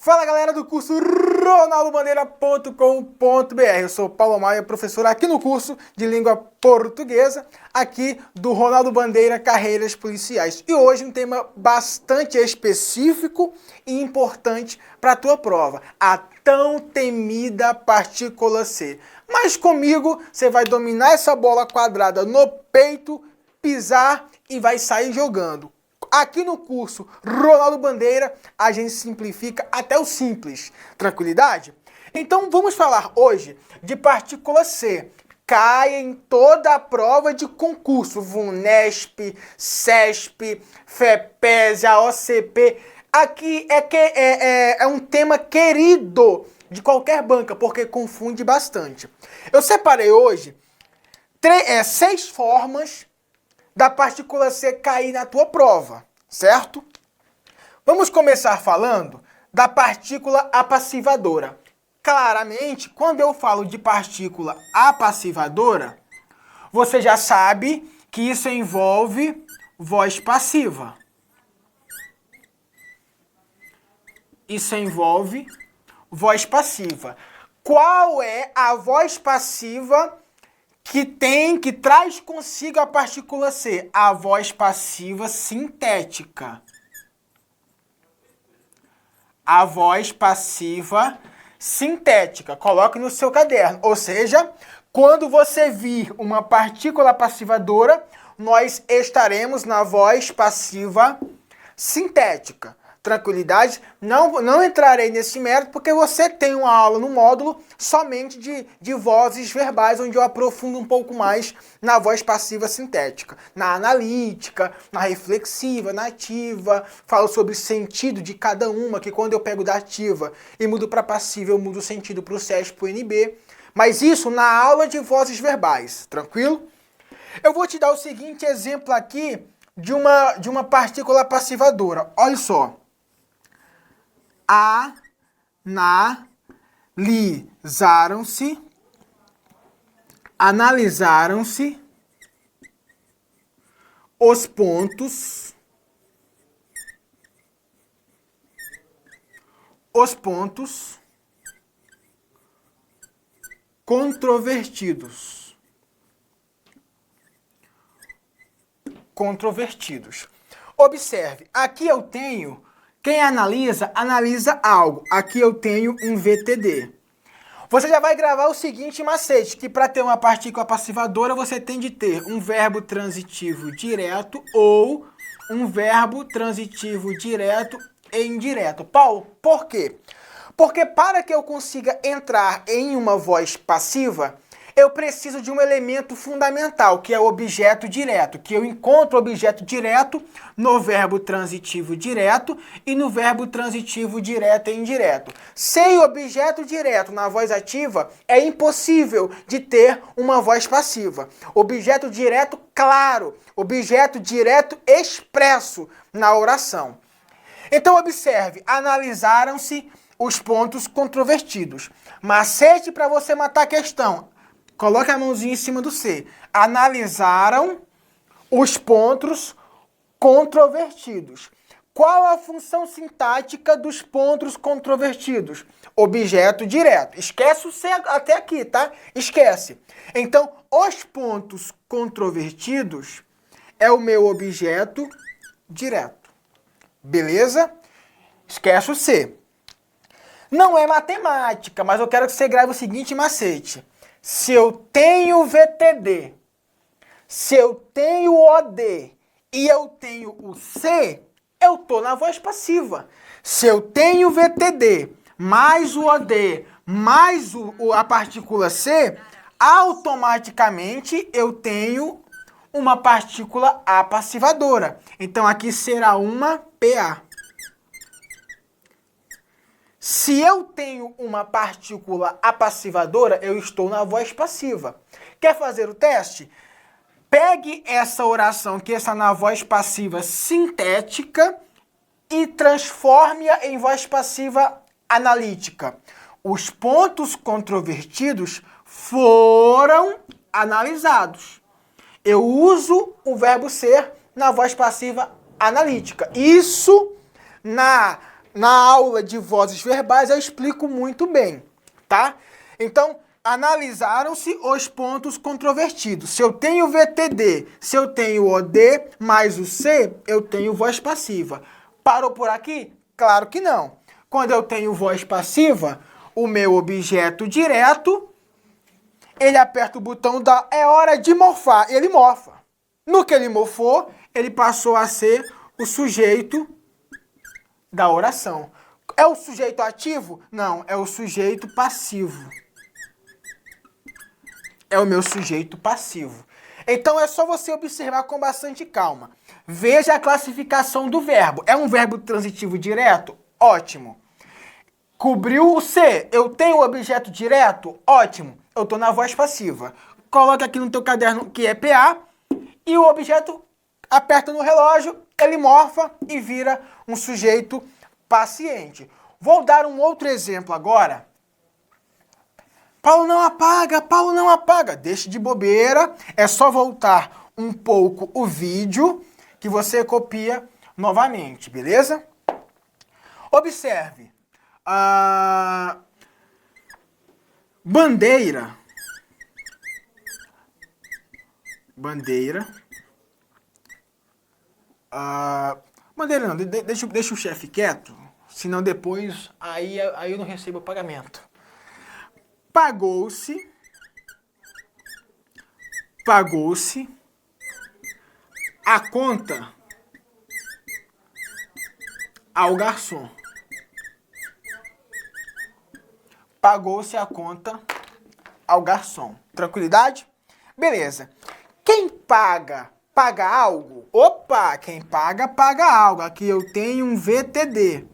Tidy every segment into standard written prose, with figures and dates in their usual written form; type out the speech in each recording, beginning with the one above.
Fala galera do curso ronaldobandeira.com.br. Eu sou Paulo Maia, professor aqui no curso de língua portuguesa, aqui do Ronaldo Bandeira Carreiras Policiais. E hoje um tema bastante específico e importante para a tua prova, a tão temida partícula C. Mas comigo você vai dominar essa bola quadrada no peito, pisar e vai sair jogando. Aqui no curso Ronaldo Bandeira, a gente simplifica até o simples. Tranquilidade? Então vamos falar hoje de partícula C. Cai em toda a prova de concurso. VUNESP, CESP, FEPESA, OCP. Aqui é um tema querido de qualquer banca, porque confunde bastante. Eu separei hoje 6 formas da partícula C cair na tua prova, certo? Vamos começar falando da partícula apassivadora. Claramente, quando eu falo de partícula apassivadora, você já sabe que isso envolve voz passiva. Isso envolve voz passiva. Qual é a voz passiva que traz consigo a partícula C? A voz passiva sintética. A voz passiva sintética. Coloque no seu caderno. Ou seja, quando você vir uma partícula passivadora, nós estaremos na voz passiva sintética. Tranquilidade, não entrarei nesse mérito porque você tem uma aula no módulo somente de vozes verbais, onde eu aprofundo um pouco mais na voz passiva sintética, na analítica, na reflexiva, na ativa, falo sobre o sentido de cada uma, que quando eu pego da ativa e mudo para passiva, eu mudo o sentido para o SESP, para o NB, mas isso na aula de vozes verbais, tranquilo? Eu vou te dar o seguinte exemplo aqui de uma partícula passivadora, olha só. Analisaram-se os pontos controvertidos. Observe, aqui eu tenho, quem analisa algo. Aqui eu tenho um VTD. Você já vai gravar o seguinte macete, que para ter uma partícula passivadora, você tem de ter um verbo transitivo direto ou um verbo transitivo direto e indireto. Paulo, por quê? Porque para que eu consiga entrar em uma voz passiva, eu preciso de um elemento fundamental, que é o objeto direto, que eu encontro o objeto direto no verbo transitivo direto e no verbo transitivo direto e indireto. Sem objeto direto na voz ativa, é impossível de ter uma voz passiva. Objeto direto claro, objeto direto expresso na oração. Então observe, analisaram-se os pontos controvertidos. Macete para você matar a questão. Coloque a mãozinha em cima do C. Analisaram os pontos controvertidos. Qual a função sintática dos pontos controvertidos? Objeto direto. Esquece o C até aqui, tá? Esquece. Então, os pontos controvertidos é o meu objeto direto. Beleza? Esquece o C. Não é matemática, mas eu quero que você grave o seguinte macete. Se eu tenho VTD, se eu tenho OD e eu tenho o C, eu estou na voz passiva. Se eu tenho VTD mais o OD mais a partícula C, automaticamente eu tenho uma partícula apassivadora. Então aqui será uma PA. Se eu tenho uma partícula apassivadora, eu estou na voz passiva. Quer fazer o teste? Pegue essa oração que está na voz passiva sintética e transforme-a em voz passiva analítica. Os pontos controvertidos foram analisados. Eu uso o verbo ser na voz passiva analítica. Isso na aula de vozes verbais eu explico muito bem, tá? Então, analisaram-se os pontos controvertidos. Se eu tenho VTD, se eu tenho OD mais o C, eu tenho voz passiva. Parou por aqui? Claro que não. Quando eu tenho voz passiva, o meu objeto direto, ele aperta o botão da é hora de morfar, ele morfa. No que ele morfou, ele passou a ser o sujeito da oração. É o sujeito ativo? Não, é o sujeito passivo. É o meu sujeito passivo. Então é só você observar com bastante calma. Veja a classificação do verbo. É um verbo transitivo direto? Ótimo. Cobriu o C. Eu tenho o objeto direto? Ótimo. Eu estou na voz passiva. Coloca aqui no teu caderno que é PA e o objeto aperta no relógio, ele morfa e vira um sujeito paciente. Vou dar um outro exemplo agora. Paulo não apaga, Paulo não apaga. Deixe de bobeira, é só voltar um pouco o vídeo que você copia novamente, beleza? Observe. Bandeira. Bandeira não, deixa o chefe quieto, senão depois aí eu não recebo o pagamento. Pagou-se a conta ao garçom. Pagou-se a conta ao garçom. Tranquilidade? Beleza. Quem paga algo? Opa, quem paga algo. Aqui eu tenho um VTD.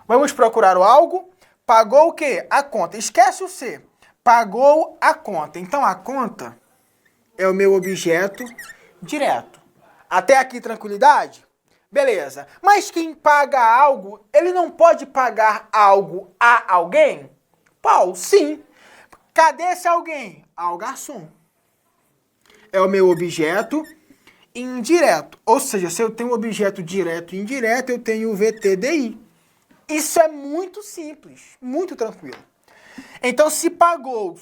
Vamos procurar o algo. Pagou o quê? A conta. Esquece o C. Pagou a conta. Então a conta é o meu objeto direto. Até aqui tranquilidade? Beleza. Mas quem paga algo, ele não pode pagar algo a alguém? Paulo, sim. Cadê esse alguém? Ao garçom. É o meu objeto indireto. Ou seja, se eu tenho um objeto direto e indireto, eu tenho o VTDI. Isso é muito simples, muito tranquilo. Então, se pagou,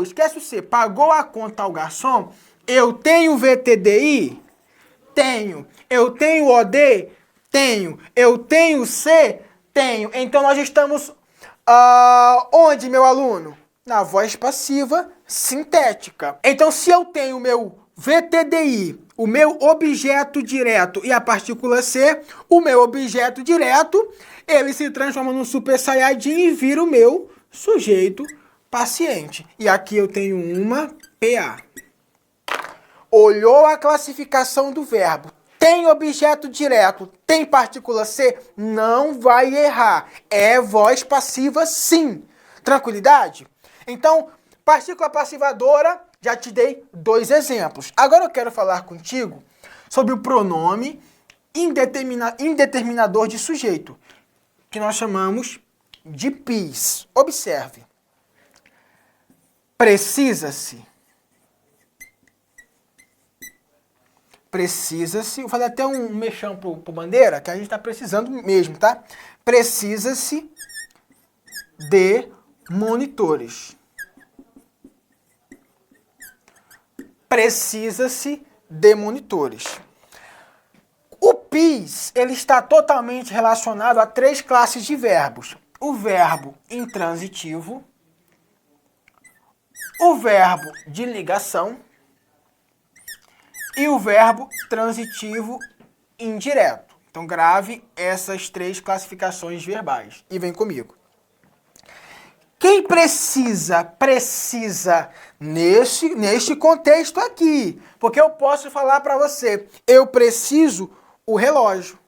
esquece o C, pagou a conta ao garçom, eu tenho VTDI? Tenho. Eu tenho OD? Tenho. Eu tenho C? Tenho. Então, nós estamos onde, meu aluno? Na voz passiva sintética. Então, se eu tenho o meu VTDI, o meu objeto direto e a partícula C, o meu objeto direto, ele se transforma num super saiyajin e vira o meu sujeito paciente. E aqui eu tenho uma PA. Olhou a classificação do verbo. Tem objeto direto, tem partícula C, não vai errar. É voz passiva sim. Tranquilidade? Então, partícula passivadora, já te dei 2 exemplos. Agora eu quero falar contigo sobre o pronome indeterminador de sujeito, que nós chamamos de PIS. Observe. Precisa-se. Vou fazer até um mexão pro Bandeira, que a gente está precisando mesmo, tá? Precisa-se de monitores. Precisa-se de monitores. O PIS, ele está totalmente relacionado a 3 classes de verbos. O verbo intransitivo, o verbo de ligação e o verbo transitivo indireto. Então grave essas 3 classificações verbais e vem comigo. Quem precisa neste contexto aqui, porque eu posso falar para você, eu preciso o relógio.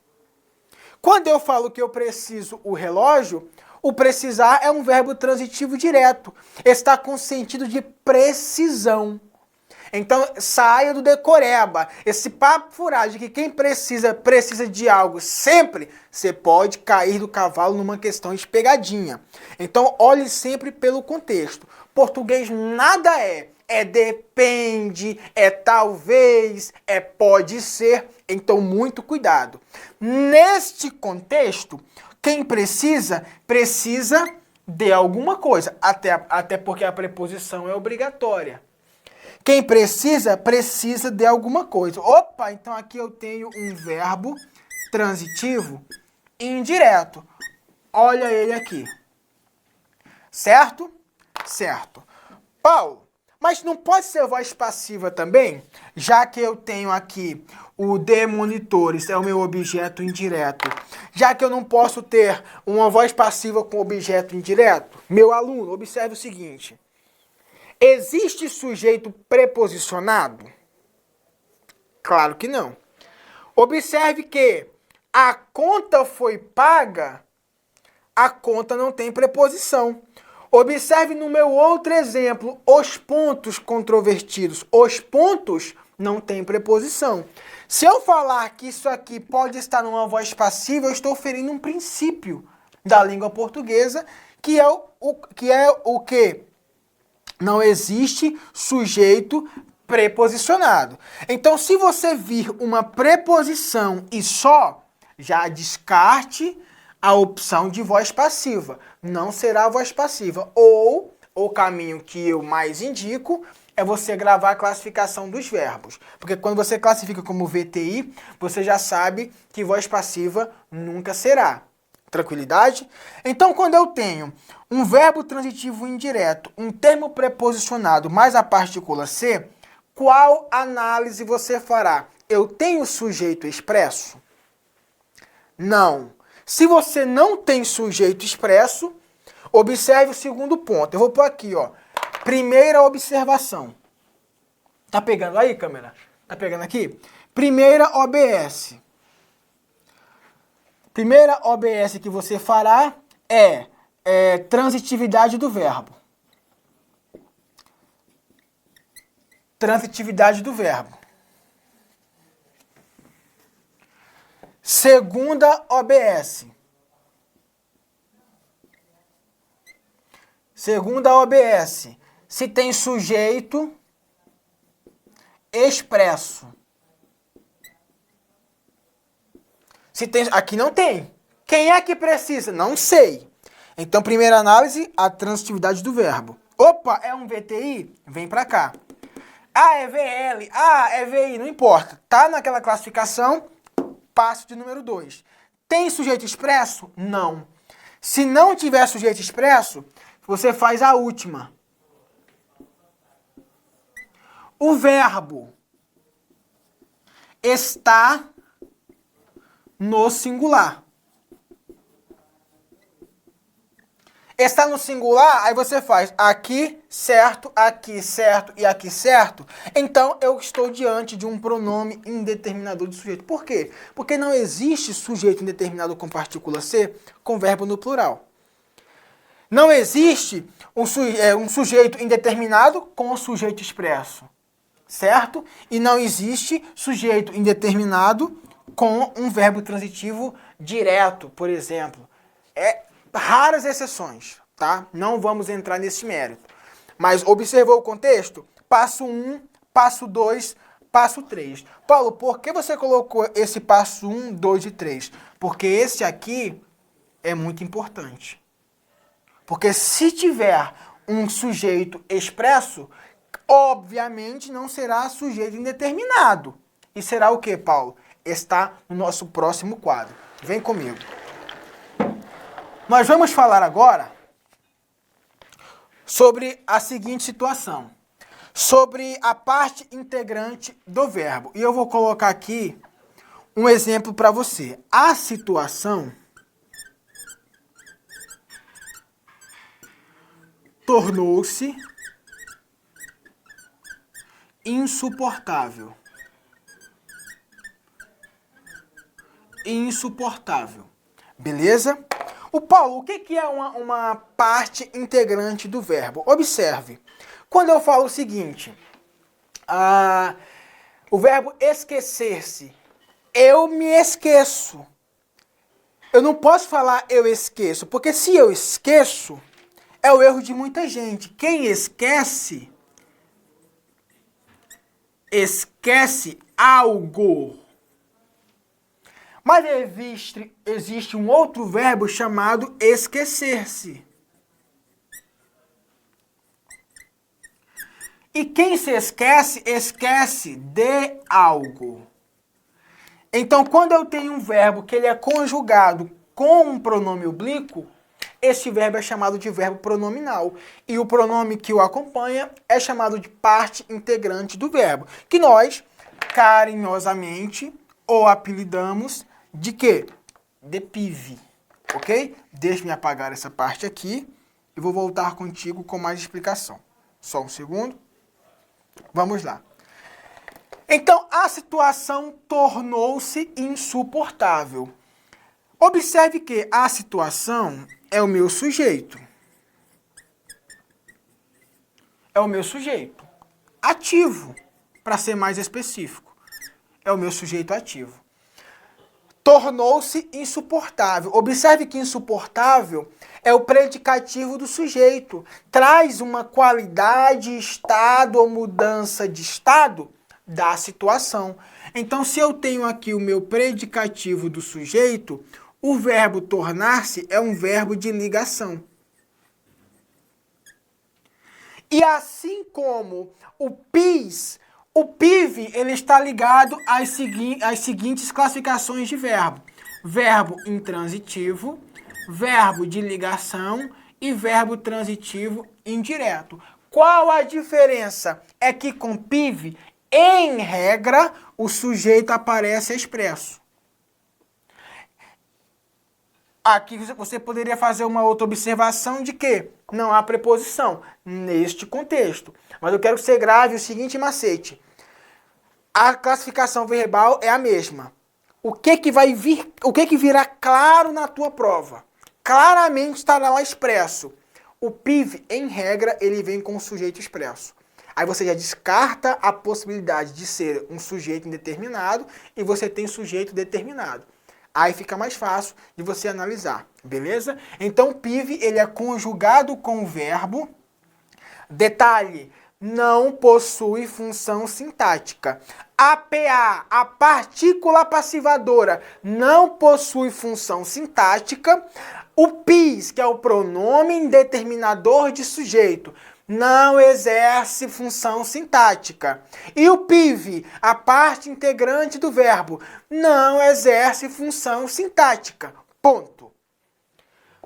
Quando eu falo que eu preciso o relógio, o precisar é um verbo transitivo direto, está com sentido de precisão. Então saia do decoreba. Esse papo furado de que quem precisa de algo sempre, você pode cair do cavalo numa questão de pegadinha. Então olhe sempre pelo contexto. Português nada é é depende, é talvez, é pode ser. Então, muito cuidado. Neste contexto, quem precisa, precisa de alguma coisa, até porque a preposição é obrigatória. Quem precisa, precisa de alguma coisa. Opa, então aqui eu tenho um verbo transitivo indireto. Olha ele aqui. Certo? Certo. Paulo, mas não pode ser voz passiva também? Já que eu tenho aqui o de monitores, é o meu objeto indireto. Já que eu não posso ter uma voz passiva com objeto indireto? Meu aluno, observe o seguinte. Existe sujeito preposicionado? Claro que não. Observe que a conta foi paga, a conta não tem preposição. Observe no meu outro exemplo, os pontos controvertidos. Os pontos não têm preposição. Se eu falar que isso aqui pode estar numa voz passiva, eu estou ferindo um princípio da língua portuguesa, que é o quê? Não existe sujeito preposicionado. Então, se você vir uma preposição e só, já descarte a opção de voz passiva. Não será voz passiva. Ou o caminho que eu mais indico é você gravar a classificação dos verbos. Porque quando você classifica como VTI, você já sabe que voz passiva nunca será. Tranquilidade? Então, quando eu tenho um verbo transitivo indireto, um termo preposicionado mais a partícula ser, qual análise você fará? Eu tenho sujeito expresso? Não. Se você não tem sujeito expresso, observe o segundo ponto. Eu vou pôr aqui, ó. Primeira observação. Tá pegando aí, câmera? Tá pegando aqui? Primeira OBS. Primeira OBS que você fará é transitividade do verbo. Transitividade do verbo. Segunda OBS. Segunda OBS. Se tem sujeito expresso. Se tem, aqui não tem. Quem é que precisa? Não sei. Então, primeira análise, a transitividade do verbo. Opa, é um VTI? Vem pra cá. Ah, é VL. Ah, é VI. Não importa. Tá naquela classificação, passo de número 2. Tem sujeito expresso? Não. Se não tiver sujeito expresso, você faz a última. O verbo está no singular. Está no singular, aí você faz aqui certo e aqui certo. Então, eu estou diante de um pronome indeterminador de sujeito. Por quê? Porque não existe sujeito indeterminado com partícula C com verbo no plural. Não existe um sujeito indeterminado com sujeito expresso. Certo? E não existe sujeito indeterminado com um verbo transitivo direto, por exemplo. Raras exceções, tá? Não vamos entrar nesse mérito. Mas observou o contexto? Passo 1, passo 2, passo 3. Paulo, por que você colocou esse passo 1, 2 e 3? Porque esse aqui é muito importante. Porque se tiver um sujeito expresso, obviamente não será sujeito indeterminado. E será o que, Paulo? Está no nosso próximo quadro. Vem comigo. Nós vamos falar agora sobre a seguinte situação. Sobre a parte integrante do verbo. E eu vou colocar aqui um exemplo para você. A situação tornou-se insuportável. Insuportável. Beleza? O Paulo, o que é uma parte integrante do verbo? Observe. Quando eu falo o seguinte, o verbo esquecer-se, eu me esqueço. Eu não posso falar eu esqueço, porque se eu esqueço, é o erro de muita gente. Quem esquece esquece algo. Mas existe um outro verbo chamado esquecer-se. E quem se esquece, esquece de algo. Então, quando eu tenho um verbo que ele é conjugado com um pronome oblíquo, esse verbo é chamado de verbo pronominal. E o pronome que o acompanha é chamado de parte integrante do verbo, que nós, carinhosamente, o apelidamos de quê? De PIV, ok? Deixa-me apagar essa parte aqui e vou voltar contigo com mais explicação. Só um segundo. Vamos lá. Então, a situação tornou-se insuportável. Observe que a situação é o meu sujeito. É o meu sujeito ativo, para ser mais específico. É o meu sujeito ativo. Tornou-se insuportável. Observe que insuportável é o predicativo do sujeito. Traz uma qualidade, estado ou mudança de estado da situação. Então, se eu tenho aqui o meu predicativo do sujeito, o verbo tornar-se é um verbo de ligação. E assim como o PIV ele está ligado às seguintes classificações de verbo. Verbo intransitivo, verbo de ligação e verbo transitivo indireto. Qual a diferença? É que com PIV, em regra, o sujeito aparece expresso. Aqui você poderia fazer uma outra observação de que não há preposição neste contexto. Mas eu quero que você grave o seguinte macete. A classificação verbal é a mesma. O que vai vir, o que virá claro na tua prova? Claramente estará lá expresso. O PIV, em regra, ele vem com o sujeito expresso. Aí você já descarta a possibilidade de ser um sujeito indeterminado e você tem sujeito determinado. Aí fica mais fácil de você analisar, beleza? Então, PIV, ele é conjugado com o verbo. Detalhe, não possui função sintática. APA, a partícula passivadora, não possui função sintática. O PIS, que é o pronome indeterminador de sujeito, não exerce função sintática. E o PIV, a parte integrante do verbo, não exerce função sintática. Ponto.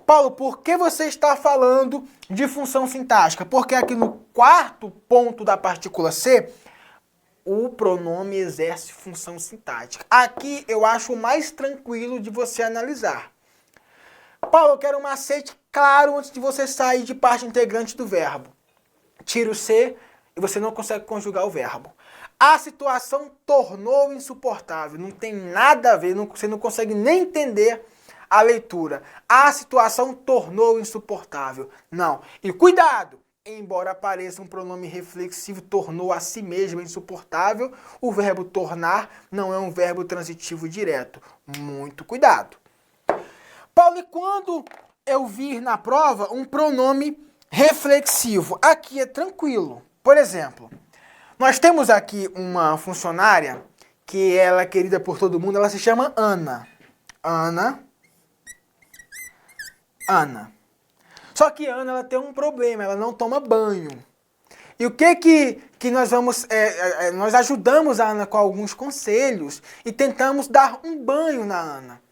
Paulo, por que você está falando de função sintática? Porque aqui no quarto ponto da partícula C, o pronome exerce função sintática. Aqui eu acho mais tranquilo de você analisar. Paulo, eu quero um macete claro antes de você sair de parte integrante do verbo. Tira o C e você não consegue conjugar o verbo. A situação tornou insuportável. Não tem nada a ver, você não consegue nem entender a leitura. A situação tornou insuportável. Não. E cuidado! Embora apareça um pronome reflexivo, tornou a si mesmo insuportável, o verbo tornar não é um verbo transitivo direto. Muito cuidado. Paulo, e quando eu vir na prova um pronome reflexivo? Aqui é tranquilo. Por exemplo, nós temos aqui uma funcionária que ela é querida por todo mundo, ela se chama Ana. Ana. Só que Ana ela tem um problema, ela não toma banho. E o que nós vamos... nós ajudamos a Ana com alguns conselhos e tentamos dar um banho na Ana.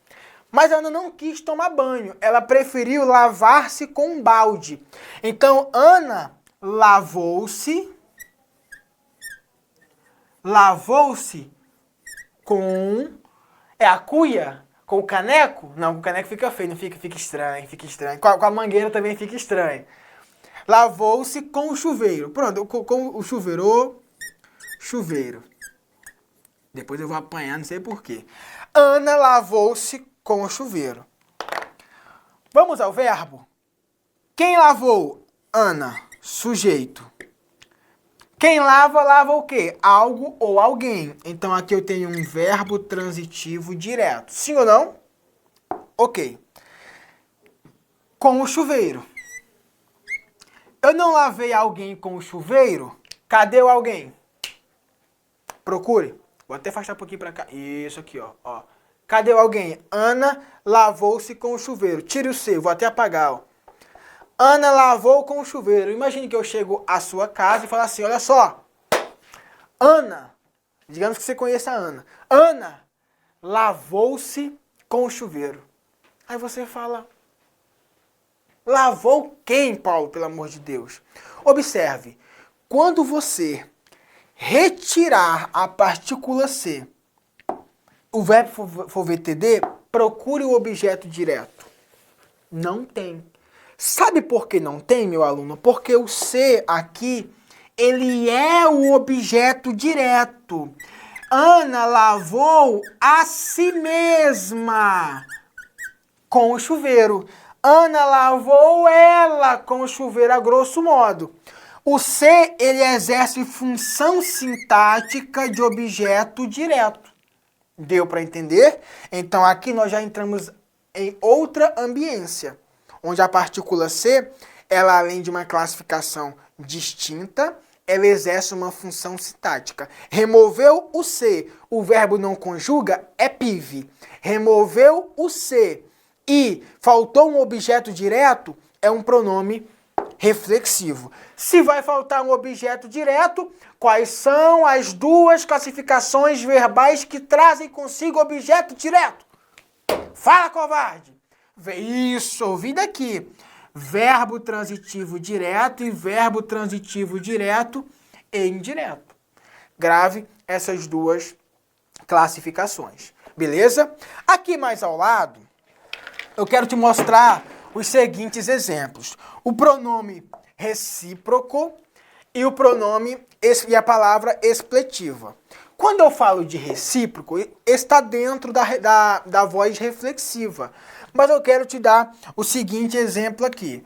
Mas a Ana não quis tomar banho, ela preferiu lavar-se com um balde. Então, Ana lavou-se com... É a cuia? Com o caneco? Não, com o caneco fica feio, não fica estranho, fica estranho. Com a mangueira também fica estranho. Lavou-se com o chuveiro. Pronto, com o chuveiro. Depois eu vou apanhar, não sei porquê. Ana lavou-se com o chuveiro. Vamos ao verbo? Quem lavou? Ana. Sujeito. Quem lava, lava o quê? Algo ou alguém. Então aqui eu tenho um verbo transitivo direto. Sim ou não? Ok. Com o chuveiro. Eu não lavei alguém com o chuveiro? Cadê o alguém? Procure. Vou até afastar um pouquinho pra cá. Isso aqui, ó. Cadê alguém? Ana lavou-se com o chuveiro. Tire o C, vou até apagar, ó. Ana lavou com o chuveiro. Imagine que eu chego à sua casa e falo assim, olha só. Ana, digamos que você conheça a Ana. Ana lavou-se com o chuveiro. Aí você fala, lavou quem, Paulo, pelo amor de Deus? Observe, quando você retirar a partícula C, o verbo for VTD, procure o objeto direto. Não tem. Sabe por que não tem, meu aluno? Porque o C aqui, ele é o objeto direto. Ana lavou a si mesma com o chuveiro. Ana lavou ela com o chuveiro, a grosso modo. O C, ele exerce função sintática de objeto direto. Deu para entender? Então aqui nós já entramos em outra ambiência, onde a partícula C, ela além de uma classificação distinta, ela exerce uma função sintática. Removeu o C, o verbo não conjuga, é PIV. Removeu o C e faltou um objeto direto, é um pronome reflexivo. Se vai faltar um objeto direto, quais são as duas classificações verbais que trazem consigo objeto direto? Fala, covarde! Isso, ouvi daqui. Verbo transitivo direto e verbo transitivo direto e indireto. Grave essas duas classificações. Beleza? Aqui mais ao lado, eu quero te mostrar os seguintes exemplos. O pronome recíproco e o pronome e a palavra expletiva. Quando eu falo de recíproco, está dentro da voz reflexiva. Mas eu quero te dar o seguinte exemplo aqui.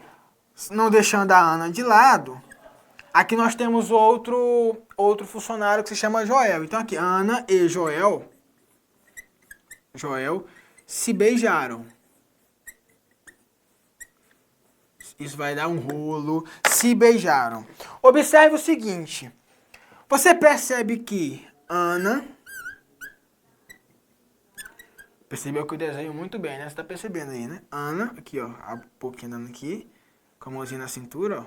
Não deixando a Ana de lado, aqui nós temos outro funcionário que se chama Joel. Então aqui, Ana e Joel se beijaram. Isso vai dar um rolo. Se beijaram. Observe o seguinte. Você percebe que Ana... Percebeu que eu desenho muito bem, né? Você tá percebendo aí, né? Ana, aqui, ó. Um pouquinho andando aqui. Com a mãozinha na cintura, ó.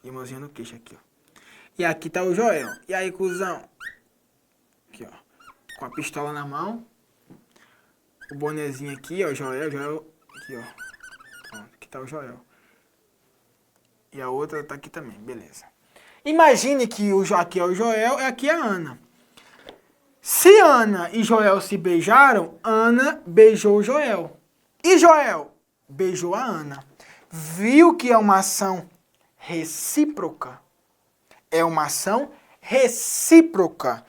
E a mãozinha no queixo aqui, ó. E aqui tá o Joel. E aí, cuzão? Aqui, ó. Com a pistola na mão. O bonezinho aqui, ó. Joel. Aqui, ó. Aqui tá o Joel. E a outra tá aqui também, beleza. Imagine que aqui é o Joel e aqui é a Ana. Se Ana e Joel se beijaram, Ana beijou Joel. E Joel beijou a Ana. Viu que é uma ação recíproca? É uma ação recíproca.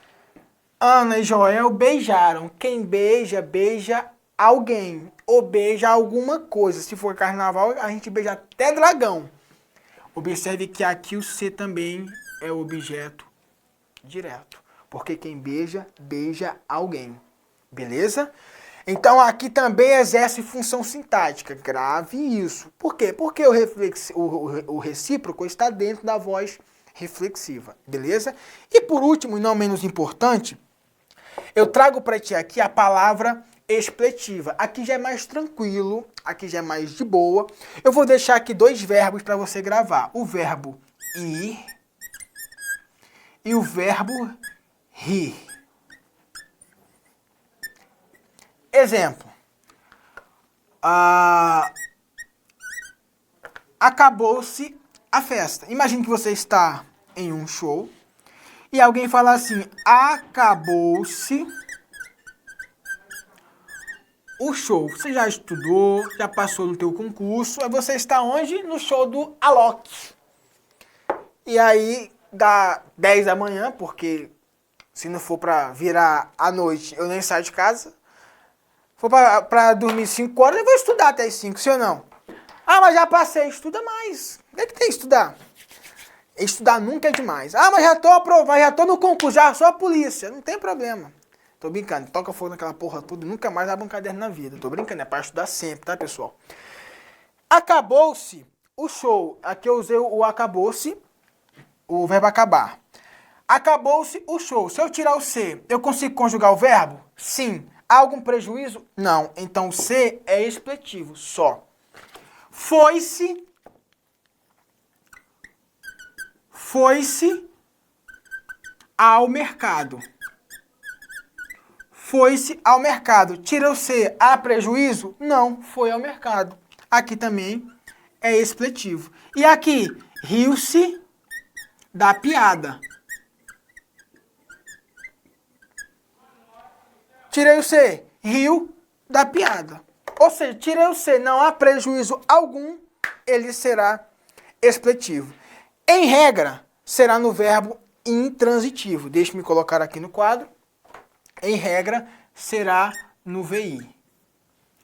Ana e Joel beijaram. Quem beija, beija alguém. Ou beija alguma coisa. Se for carnaval, a gente beija até dragão. Observe que aqui o C também é o objeto direto. Porque quem beija, beija alguém. Beleza? Então aqui também exerce função sintática. Grave isso. Por quê? Porque o recíproco está dentro da voz reflexiva. Beleza? E por último, e não menos importante, eu trago para ti aqui a palavra expletiva. Aqui já é mais tranquilo, aqui já é mais de boa. Eu vou deixar aqui dois verbos para você gravar. O verbo ir e o verbo rir. Exemplo. Acabou-se a festa. Imagine que você está em um show e alguém fala assim, acabou-se o show. Você já estudou, já passou no teu concurso, aí você está onde? No show do Alok. E aí dá 10 da manhã, porque se não for pra virar à noite, eu nem saio de casa. For pra dormir 5 horas, eu vou estudar até as 5, sim ou não? Ah, mas já passei, estuda mais. O que é que tem que estudar? Estudar nunca é demais. Ah, mas já tô aprovado, já tô no concurso, já sou a polícia. Não tem problema. Tô brincando, toca fogo naquela porra toda e nunca mais abre um caderno na vida. Tô brincando, é pra estudar sempre, tá, pessoal? Acabou-se o show. Aqui eu usei o acabou-se, o verbo acabar. Acabou-se o show. Se eu tirar o C, eu consigo conjugar o verbo? Sim. Há algum prejuízo? Não. Então o C é expletivo só. Foi-se ao mercado. Foi-se ao mercado. Tira o C, há prejuízo? Não, foi ao mercado. Aqui também é expletivo. E aqui, riu-se da piada. Tirei o C, riu da piada. Ou seja, tirei o C, não há prejuízo algum, ele será expletivo. Em regra, será no verbo intransitivo. Deixe-me colocar aqui no quadro. Em regra, será no VI.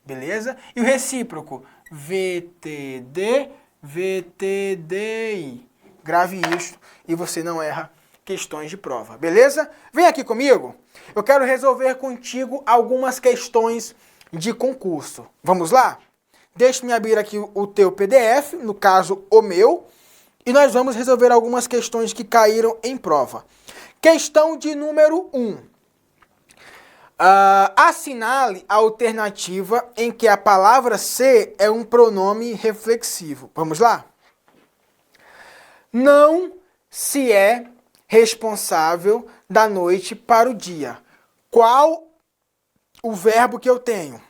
Beleza? E o recíproco? VTD, VTDI. Grave isso e você não erra questões de prova. Beleza? Vem aqui comigo. Eu quero resolver contigo algumas questões de concurso. Vamos lá? Deixe-me abrir aqui o teu PDF, no caso o meu, e nós vamos resolver algumas questões que caíram em prova. Questão de número 1. Assinale a alternativa em que a palavra ser é um pronome reflexivo. Vamos lá? Não se é responsável da noite para o dia. Qual o verbo que eu tenho?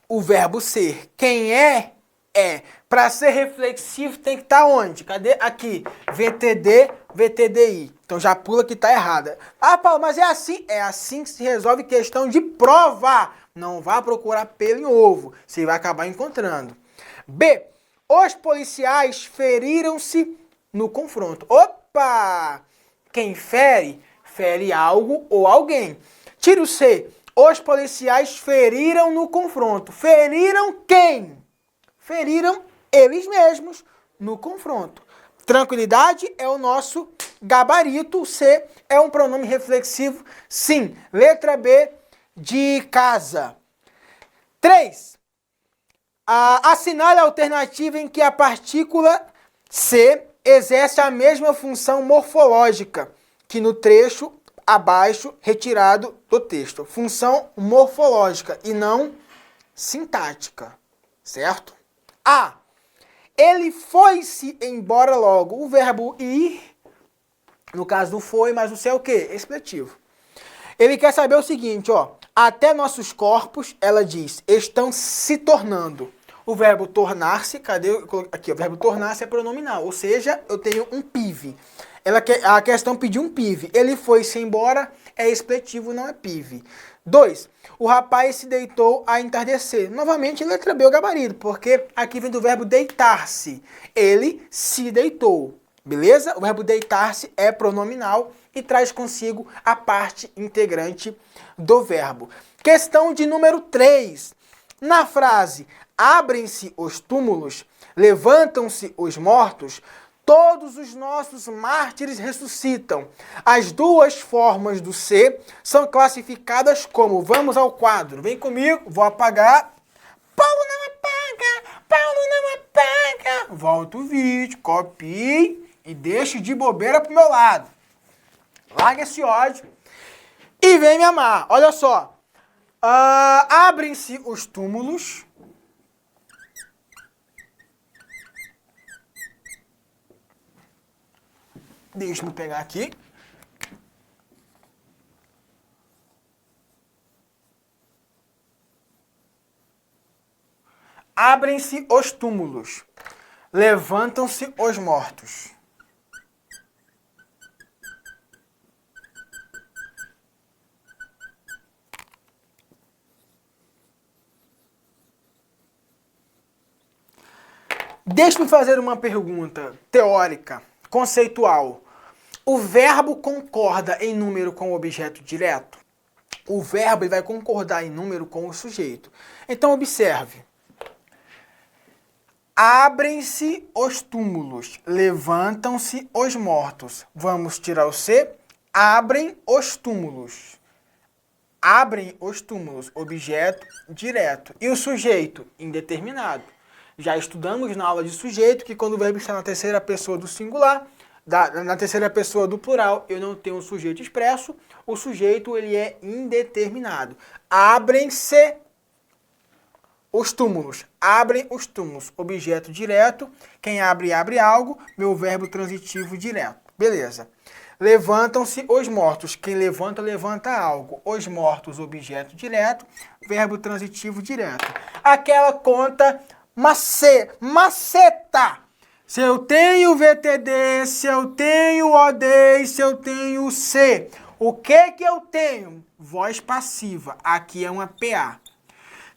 O verbo ser. Quem é, é. Para ser reflexivo tem que estar onde? Cadê? Aqui. VTD, VTDI. Então já pula que está errada. Ah, Paulo, mas é assim? É assim que se resolve questão de prova. Não vá procurar pelo em ovo. Você vai acabar encontrando. B. Os policiais feriram-se no confronto. Opa! Quem fere, fere algo ou alguém. Tira o C. Os policiais feriram no confronto. Feriram quem? Feriram eles mesmos no confronto. Tranquilidade é o nosso gabarito. O C é um pronome reflexivo. Sim. Letra B, de casa. 3. Assinale a alternativa em que a partícula C exerce a mesma função morfológica que no trecho abaixo retirado do texto. Função morfológica e não sintática. Certo? A. Ele foi-se embora logo. O verbo ir, no caso do foi, mas o se é o quê? Expletivo. Ele quer saber o seguinte, ó. Até nossos corpos, ela diz, estão se tornando. O verbo tornar-se, cadê? Aqui, o verbo tornar-se é pronominal, ou seja, eu tenho um PIV. A questão pediu um PIV. Ele foi-se embora, é expletivo, não é PIV. 2. O rapaz se deitou a entardecer. Novamente, letra B, o gabarito, porque aqui vem do verbo deitar-se. Ele se deitou. Beleza? O verbo deitar-se é pronominal e traz consigo a parte integrante do verbo. Questão de número 3. Na frase, abrem-se os túmulos, levantam-se os mortos, todos os nossos mártires ressuscitam. As duas formas do ser são classificadas como, vamos ao quadro, vem comigo, vou apagar. Paulo não apaga, Paulo não apaga. Volta o vídeo, copie e deixe de bobeira pro meu lado. Larga esse ódio e vem me amar. Olha só, abrem-se os túmulos. Deixa eu pegar aqui. Abrem-se os túmulos. Levantam-se os mortos. Deixa-me fazer uma pergunta teórica, conceitual. O verbo concorda em número com o objeto direto? O verbo ele vai concordar em número com o sujeito. Então, observe. Abrem-se os túmulos, levantam-se os mortos. Vamos tirar o C. Abrem os túmulos. Abrem os túmulos, objeto direto. E o sujeito? Indeterminado. Já estudamos na aula de sujeito que quando o verbo está na terceira pessoa do singular, na terceira pessoa do plural, eu não tenho um sujeito expresso, o sujeito ele é indeterminado. Abrem-se os túmulos. Abrem os túmulos. Objeto direto. Quem abre, abre algo. Meu verbo transitivo direto. Beleza. Levantam-se os mortos. Quem levanta, levanta algo. Os mortos, objeto direto. Verbo transitivo direto. Aquela conta maceta. Se eu tenho VTD, se eu tenho OD, se eu tenho C. O que eu tenho? Voz passiva. Aqui é uma PA.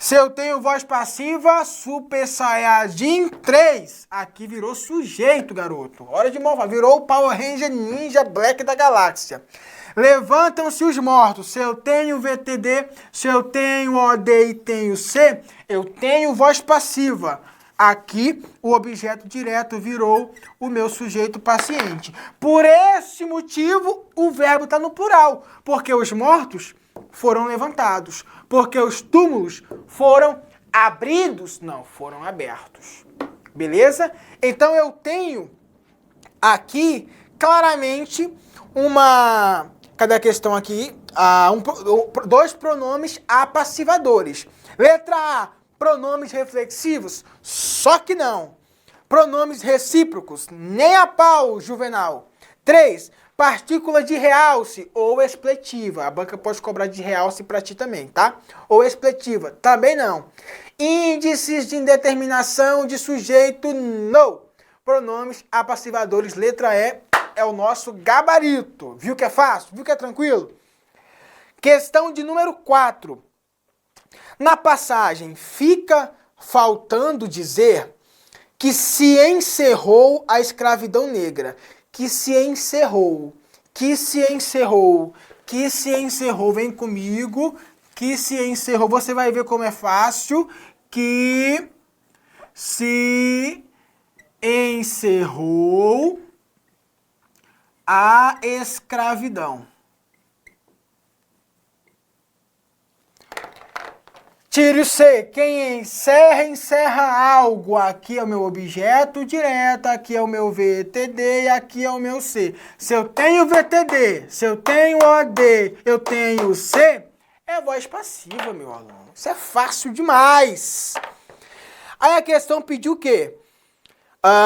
Se eu tenho voz passiva, Super Saiyajin 3. Aqui virou sujeito, garoto. Hora de malvar. Virou o Power Ranger Ninja Black da Galáxia. Levantam-se os mortos. Se eu tenho VTD, se eu tenho OD e tenho C, eu tenho voz passiva. Aqui, o objeto direto virou o meu sujeito paciente. Por esse motivo, o verbo está no plural. Porque os mortos foram levantados. Porque os túmulos foram abridos, não, foram abertos. Beleza? Então eu tenho aqui claramente uma... Cadê a questão aqui? Dois pronomes apassivadores. Letra A, pronomes reflexivos, só que não. Pronomes recíprocos, nem a pau, Juvenal. 3. Partícula de realce ou expletiva. A banca pode cobrar de realce para ti também, tá? Ou expletiva, também não. Índices de indeterminação de sujeito, não. Pronomes apassivadores, letra E, é o nosso gabarito. Viu que é fácil? Viu que é tranquilo? Questão de número 4. Na passagem, fica faltando dizer que se encerrou a escravidão negra. Que se encerrou, que se encerrou, que se encerrou, vem comigo, que se encerrou, você vai ver como é fácil, que se encerrou a escravidão. Tire o C. Quem encerra, encerra algo. Aqui é o meu objeto direto, aqui é o meu VTD e aqui é o meu C. Se eu tenho VTD, se eu tenho OD, eu tenho C, é voz passiva, meu aluno. Isso é fácil demais. Aí a questão pediu o quê?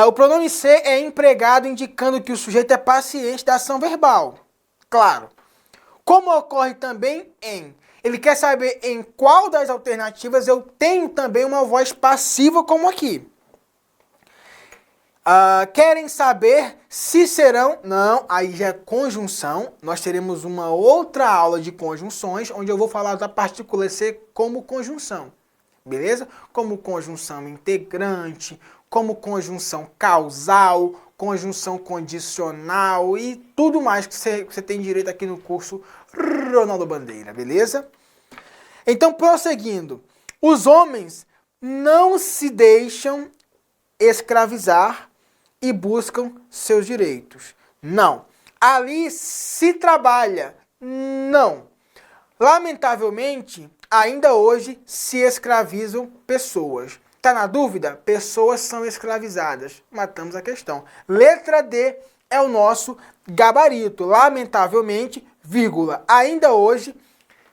O pronome C é empregado indicando que o sujeito é paciente da ação verbal. Claro. Como ocorre também em... Ele quer saber em qual das alternativas eu tenho também uma voz passiva como aqui. Querem saber se serão... Não, aí já é conjunção. Nós teremos uma outra aula de conjunções, onde eu vou falar da partícula C como conjunção. Beleza? Como conjunção integrante, como conjunção causal, conjunção condicional e tudo mais que você tem direito aqui no curso Ronaldo Bandeira, beleza? Então, prosseguindo, os homens não se deixam escravizar e buscam seus direitos. Não. Ali se trabalha. Não. Lamentavelmente, ainda hoje se escravizam pessoas. Tá na dúvida? Pessoas são escravizadas. Matamos a questão. Letra D é o nosso gabarito. Lamentavelmente, vírgula. Ainda hoje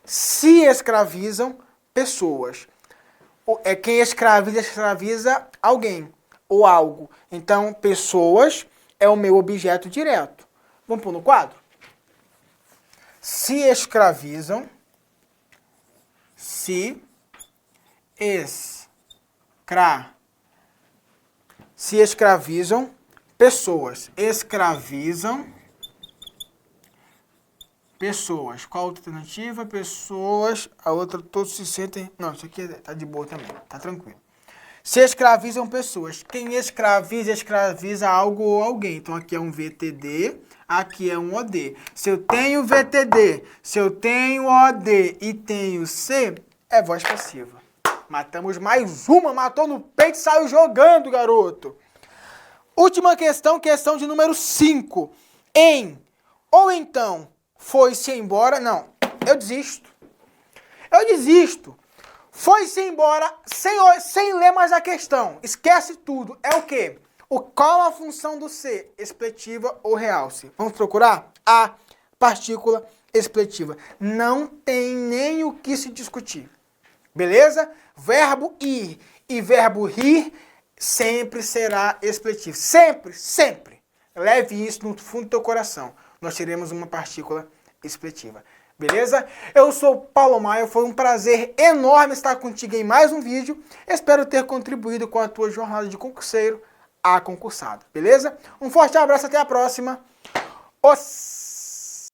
se escravizam pessoas. Quem escraviza, escraviza alguém ou algo. Então, pessoas é o meu objeto direto. Vamos pôr no quadro? Se escravizam, se escravizam pessoas. Escravizam pessoas. Qual a alternativa? Pessoas. A outra, todos se sentem... Não, isso aqui tá de boa também. Tá tranquilo. Se escravizam pessoas. Quem escraviza, escraviza algo ou alguém. Então, aqui é um VTD, aqui é um OD. Se eu tenho VTD, se eu tenho OD e tenho C, é voz passiva. Matamos mais uma, matou no peito e saiu jogando, garoto. Última questão, questão de número 5. Em ou então foi-se embora. Não, eu desisto. Eu desisto. Foi-se embora sem ler mais a questão. Esquece tudo. É o quê? Qual a função do ser? Expletiva ou realce? Vamos procurar? A, partícula expletiva. Não tem nem o que se discutir. Beleza? Verbo ir e verbo rir sempre será expletivo. Sempre, sempre. Leve isso no fundo do teu coração. Nós teremos uma partícula expletiva. Beleza? Eu sou Paulo Maia, foi um prazer enorme estar contigo em mais um vídeo. Espero ter contribuído com a tua jornada de concurseiro a concursado. Beleza? Um forte abraço, até a próxima. Os